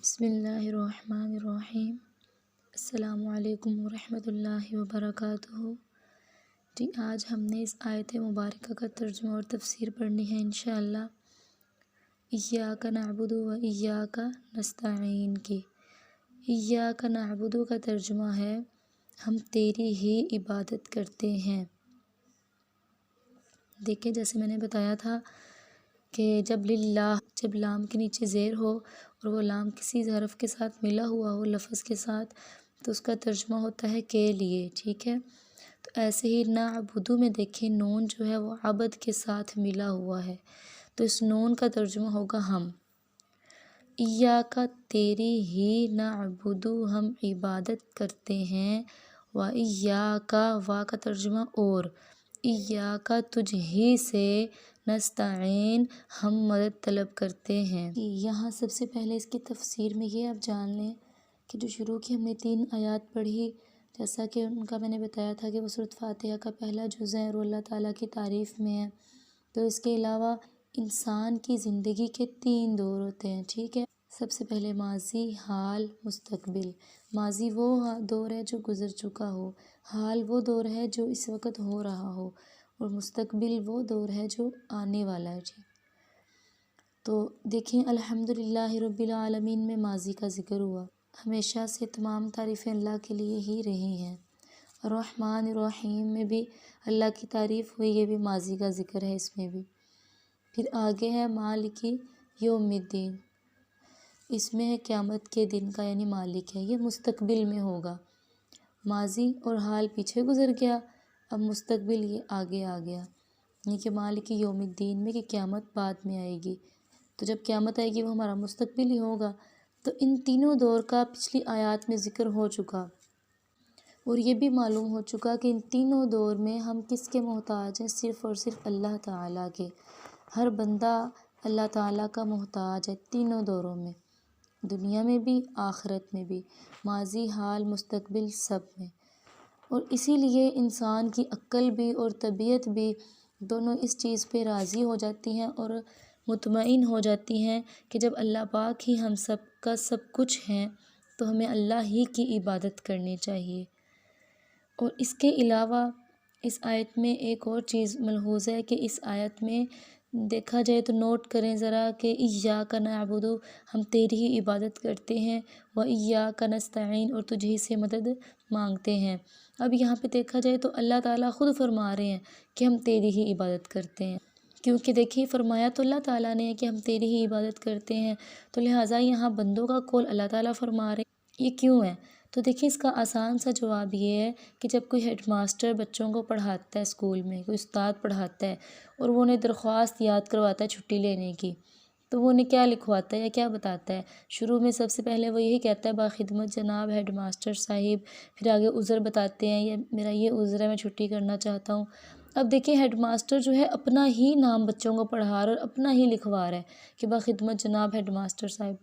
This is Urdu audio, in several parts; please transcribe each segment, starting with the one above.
بسم اللہ الرحمن الرحیم۔ السلام علیکم ورحمۃ اللہ وبرکاتہ۔ جی آج ہم نے اس آیت مبارکہ کا ترجمہ اور تفسیر پڑھنی ہے انشاءاللہ۔ ایاک نعبد و ایاک نستعین کی ایاک نعبد کا ترجمہ ہے ہم تیری ہی عبادت کرتے ہیں۔ دیکھیں جیسے میں نے بتایا تھا کہ جب لام کے نیچے زیر ہو اور وہ لام کسی حرف کے ساتھ ملا ہوا ہو لفظ کے ساتھ تو اس کا ترجمہ ہوتا ہے کے لیے، ٹھیک ہے۔ تو ایسے ہی نعبدو میں دیکھیں نون جو ہے وہ عبد کے ساتھ ملا ہوا ہے، تو اس نون کا ترجمہ ہوگا ہم۔ ایاکا تیری ہی نعبدو ہم عبادت کرتے ہیں، و ایاکا وا کا ترجمہ اور، ایاکا تجھ ہی سے، نستعین ہم مدد طلب کرتے ہیں۔ یہاں سب سے پہلے اس کی تفسیر میں یہ آپ جان لیں کہ جو شروع کی ہم نے 3 آیات پڑھی، جیسا کہ ان کا میں نے بتایا تھا کہ وہ سورۃ فاتحہ کا پہلا جز ہے اور اللہ تعالیٰ کی تعریف میں ہے۔ تو اس کے علاوہ انسان کی زندگی کے 3 دور ہوتے ہیں، ٹھیک ہے۔ سب سے پہلے ماضی، حال، مستقبل۔ ماضی وہ دور ہے جو گزر چکا ہو، حال وہ دور ہے جو اس وقت ہو رہا ہو، اور مستقبل وہ دور ہے جو آنے والا ہے، ٹھیک۔ تو دیکھیں الحمدللہ رب العالمین میں ماضی کا ذکر ہوا، ہمیشہ سے تمام تعریفیں اللہ کے لیے ہی رہی ہیں۔ الرحمن الرحیم میں بھی اللہ کی تعریف ہوئی، یہ بھی ماضی کا ذکر ہے اس میں بھی۔ پھر آگے ہے مالک یوم الدین، اس میں ہے قیامت کے دن کا یعنی مالک ہے، یہ مستقبل میں ہوگا۔ ماضی اور حال پیچھے گزر گیا، اب مستقبل یہ آگے آ گیا، یعنی کہ مالک یوم الدین میں کہ قیامت بعد میں آئے گی، تو جب قیامت آئے گی وہ ہمارا مستقبل ہی ہوگا۔ تو ان تینوں دور کا پچھلی آیات میں ذکر ہو چکا، اور یہ بھی معلوم ہو چکا کہ ان تینوں دور میں ہم کس کے محتاج ہیں، صرف اور صرف اللہ تعالیٰ کے۔ ہر بندہ اللہ تعالیٰ کا محتاج ہے تینوں دوروں میں، دنیا میں بھی آخرت میں بھی، ماضی، حال، مستقبل سب میں۔ اور اسی لیے انسان کی عقل بھی اور طبیعت بھی دونوں اس چیز پہ راضی ہو جاتی ہیں اور مطمئن ہو جاتی ہیں کہ جب اللہ پاک ہی ہم سب کا سب کچھ ہیں تو ہمیں اللہ ہی کی عبادت کرنی چاہیے۔ اور اس کے علاوہ اس آیت میں ایک اور چیز ملحوظ ہے کہ اس آیت میں دیکھا جائے تو نوٹ کریں ذرا کہ ایاک نعبد ہم تیری ہی عبادت کرتے ہیں، و ایاک نستعین اور تجھ ہی سے مدد مانگتے ہیں۔ اب یہاں پہ دیکھا جائے تو اللہ تعالیٰ خود فرما رہے ہیں کہ ہم تیری ہی عبادت کرتے ہیں، کیونکہ دیکھیے فرمایا تو اللہ تعالیٰ نے کہ ہم تیری ہی عبادت کرتے ہیں، تو لہٰذا یہاں بندوں کا قول اللہ تعالیٰ فرما رہے ہیں۔ یہ کیوں ہے؟ تو دیکھیے اس کا آسان سا جواب یہ ہے کہ جب کوئی ہیڈ ماسٹر بچوں کو پڑھاتا ہے اسکول میں، کوئی استاد پڑھاتا ہے اور وہ انہیں درخواست یاد کرواتا ہے چھٹی لینے کی، تو وہ انہیں کیا لکھواتا ہے یا کیا بتاتا ہے؟ شروع میں سب سے پہلے وہ یہی کہتا ہے باخدمت جناب ہیڈ ماسٹر صاحب، پھر آگے عذر بتاتے ہیں، یہ میرا یہ عذر ہے میں چھٹی کرنا چاہتا ہوں۔ اب دیکھیں ہیڈ ماسٹر جو ہے اپنا ہی نام بچوں کو پڑھا رہا ہے اور اپنا ہی لکھوا رہا ہے کہ باخدمت جناب ہیڈ ماسٹر صاحب،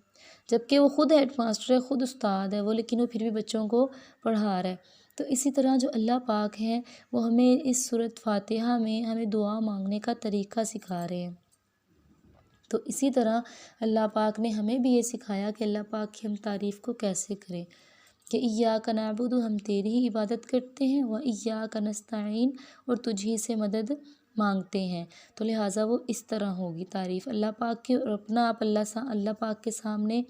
جبکہ وہ خود ہیڈ ماسٹر ہے، خود استاد ہے وہ، لیکن وہ پھر بھی بچوں کو پڑھا رہا ہے۔ تو اسی طرح جو اللہ پاک ہیں وہ ہمیں اس سورۃ فاتحہ میں ہمیں دعا مانگنے کا طریقہ سکھا رہے ہیں۔ تو اسی طرح اللہ پاک نے ہمیں بھی یہ سکھایا کہ اللہ پاک کی ہم تعریف کو کیسے کریں، کہ ایاک نعبد ہم تیری ہی عبادت کرتے ہیں، و ایاک نستعین اور تجھ ہی سے مدد مانگتے ہیں۔ تو لہٰذا وہ اس طرح ہوگی تعریف اللہ پاک کی، اور اپنا آپ اللہ پاک کے سامنے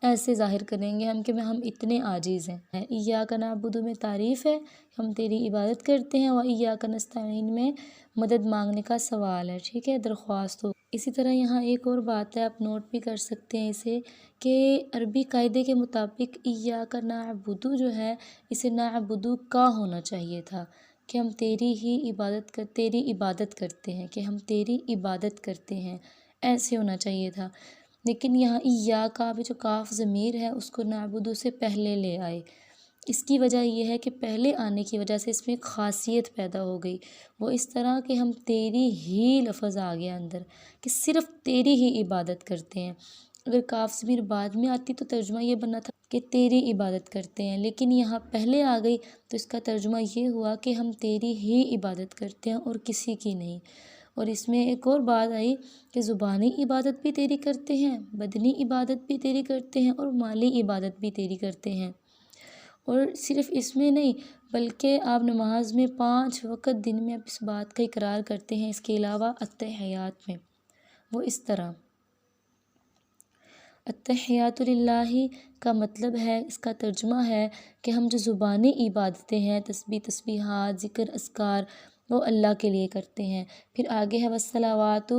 ایسے ظاہر کریں گے کہ ہم اتنے عاجز ہیں۔ ایاک نعبد میں تعریف ہے، ہم تیری عبادت کرتے ہیں، و ایاک نستعین میں مدد مانگنے کا سوال ہے، ٹھیک ہے، درخواست ہو۔ اسی طرح یہاں ایک اور بات ہے، آپ نوٹ بھی کر سکتے ہیں اسے، کہ عربی قاعدے کے مطابق ایاک نعبد جو ہے اسے نعبد کا ہونا چاہیے تھا، کہ ہم تیری ہی تیری عبادت کرتے ہیں، کہ ہم تیری عبادت کرتے ہیں، ایسے ہونا چاہیے تھا۔ لیکن یہاں ایاک بھی جو کاف ضمیر ہے اس کو نعبد سے پہلے لے آئے۔ اس کی وجہ یہ ہے کہ پہلے آنے کی وجہ سے اس میں ایک خاصیت پیدا ہو گئی، وہ اس طرح کہ ہم تیری ہی لفظ آ گیا اندر، کہ صرف تیری ہی عبادت کرتے ہیں۔ اگر کاف ضمیر بعد میں آتی تو ترجمہ یہ بننا تھا کہ تیری عبادت کرتے ہیں، لیکن یہاں پہلے آ گئی تو اس کا ترجمہ یہ ہوا کہ ہم تیری ہی عبادت کرتے ہیں اور کسی کی نہیں۔ اور اس میں ایک اور بات آئی کہ زبانی عبادت بھی تیری کرتے ہیں، بدنی عبادت بھی تیری کرتے ہیں، اور مالی عبادت بھی تیری کرتے ہیں۔ اور صرف اس میں نہیں بلکہ آپ نماز میں 5 وقت دن میں اس بات کا اقرار کرتے ہیں۔ اس کے علاوہ التحیات میں وہ اس طرح التحیات للہ کا مطلب ہے، اس کا ترجمہ ہے کہ ہم جو زبانی عبادتیں ہیں، تسبیح، تسبیحات، ذکر، اذکار، وہ اللہ کے لیے کرتے ہیں۔ پھر آگے ہے والصلوات،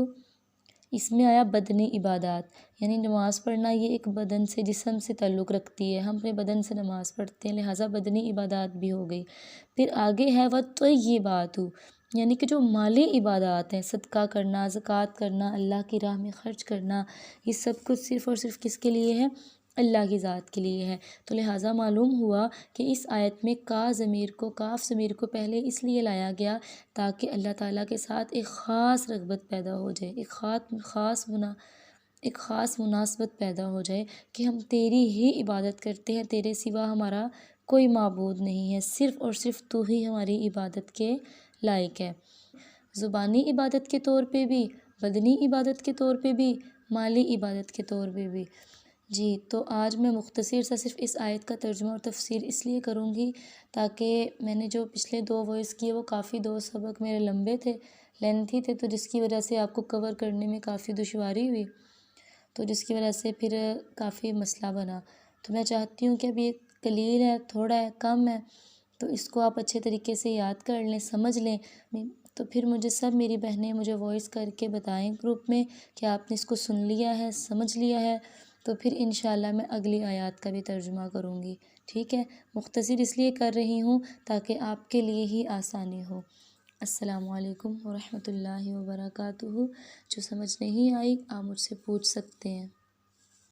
اس میں آیا بدنی عبادات، یعنی نماز پڑھنا یہ ایک بدن سے، جسم سے تعلق رکھتی ہے، ہم اپنے بدن سے نماز پڑھتے ہیں، لہٰذا بدنی عبادات بھی ہو گئی۔ پھر آگے ہے والطیبات، یعنی کہ جو مالی عبادات ہیں، صدقہ کرنا، زکوٰۃ کرنا، اللہ کی راہ میں خرچ کرنا، یہ سب کچھ صرف اور صرف کس کے لیے ہے؟ اللہ کی ذات کے لیے ہے۔ تو لہٰذا معلوم ہوا کہ اس آیت میں کاف ضمیر کو پہلے اس لیے لایا گیا تاکہ اللہ تعالیٰ کے ساتھ ایک خاص رغبت پیدا ہو جائے، ایک خاص مناسبت پیدا ہو جائے کہ ہم تیری ہی عبادت کرتے ہیں، تیرے سوا ہمارا کوئی معبود نہیں ہے، صرف اور صرف تو ہی ہماری عبادت کے لائق ہے۔ زبانی عبادت کے طور پہ بھی، بدنی عبادت کے طور پہ بھی، مالی عبادت کے طور پہ بھی۔ جی تو آج میں مختصر سا صرف اس آیت کا ترجمہ اور تفسیر اس لیے کروں گی تاکہ میں نے جو پچھلے 2 وائس کیے وہ کافی 2 سبق میرے لمبے تھے، لینتھی تھے، تو جس کی وجہ سے آپ کو کور کرنے میں کافی دشواری ہوئی، تو جس کی وجہ سے پھر کافی مسئلہ بنا۔ تو میں چاہتی ہوں کہ ابھی قلیل ہے، تھوڑا ہے، کم ہے، تو اس کو آپ اچھے طریقے سے یاد کر لیں، سمجھ لیں۔ تو پھر مجھے سب میری بہنیں مجھے وائس کر کے بتائیں گروپ میں کہ آپ نے اس کو سن لیا ہے، سمجھ لیا ہے، تو پھر انشاءاللہ میں اگلی آیات کا بھی ترجمہ کروں گی، ٹھیک ہے؟ مختصر اس لیے کر رہی ہوں تاکہ آپ کے لیے ہی آسانی ہو۔ السلام علیکم ورحمۃ اللہ وبرکاتہ۔ جو سمجھ نہیں آئی آپ مجھ سے پوچھ سکتے ہیں۔